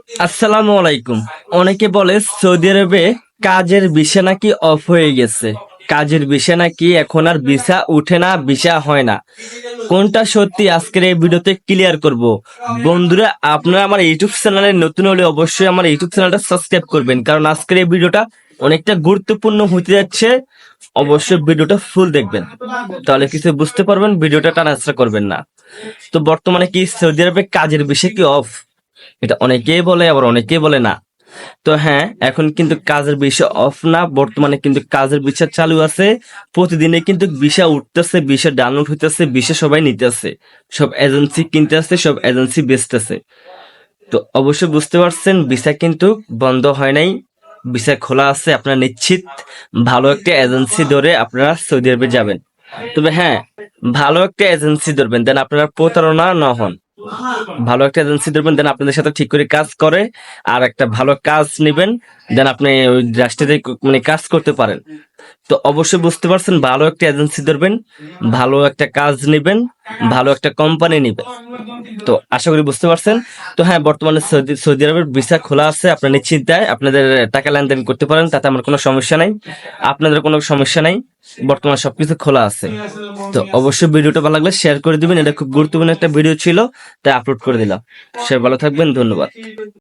আসসালামু আলাইকুম। অনেকে বলে সৌদি আরবে কাজের ভিসা নাকি অফ হয়ে গেছে। কাজের ভিসা নাকি এখন আর ভিসা উঠে না, ভিসা হয় না। কোনটা সত্যি আজকের এই ভিডিওতে ক্লিয়ার করব। বন্ধুরা, আপনারা আমার ইউটিউব চ্যানেলে নতুন হলে অবশ্যই আমার ইউটিউব চ্যানেলটা সাবস্ক্রাইব করবেন, কারণ আজকের এই ভিডিওটা অনেকটা গুরুত্বপূর্ণ হতে যাচ্ছে। অবশ্যই ভিডিওটা ফুল দেখবেন, তাহলে কিছু বুঝতে পারবেন, ভিডিওটা টানাছড়া করবেন না। তো বর্তমানে কি সৌদি আরবে কাজের ভিসা কি অফ? এটা অনেকেই বলে, আবার অনেকেই বলে না। তো হ্যাঁ, এখন কিন্তু কাজের বিষয় অফ না, বর্তমানে কিন্তু কাজের বিষয় চালু আছে। প্রতিদিনে কিন্তু ভিসা উঠতেছে, ভিসা ডাউনলোড হইতেছে, ভিসা সবাই নিতেছে, সব এজেন্সি কিনতেছে, সব এজেন্সি বেচতেছে। তো অবশ্যই বুঝতে পারছেন, ভিসা কিন্তু বন্ধ হয় নাই, ভিসা খোলা আছে। আপনারা নিশ্চিত ভালো একটা এজেন্সি ধরে আপনারা সৌদি আরবে যাবেন। তবে হ্যাঁ, ভালো একটা এজেন্সি ধরবেন, দেন আপনারা প্রতারণা না হন। ভালো একটা এজেন্সি ধরবেন, দেন আপনাদের সাথে ঠিক করে কাজ করে, আর একটা ভালো কাজ নেবেন, দেন আপনি ওই রাষ্ট্রতে মানে কাজ করতে পারেন। তো অবশ্যই বুঝতে পারছেন, ভালো একটা এজেন্সি ধরবেন, ভালো একটা কাজ নেবেন, ভালো একটা কোম্পানি নেবেন। তো আশা করি বুঝতে পারছেন। তো হ্যাঁ, বর্তমানে সৌদি আরবের ভিসা খোলা আছে, আপনারা নিশ্চিন্তায় আপনাদের টাকা লেনদেন করতে পারেন, তাতে আমার কোনো সমস্যা নাই, আপনাদের কোনো সমস্যা নাই। বর্তমানে সবকিছু খোলা আছে। তো অবশ্যই ভিডিওটা ভালো লাগলে শেয়ার করে দিবেন, এটা খুব গুরুত্বপূর্ণ একটা ভিডিও ছিল, তাই আপলোড করে দিলাম। সে ভালো থাকবেন, ধন্যবাদ।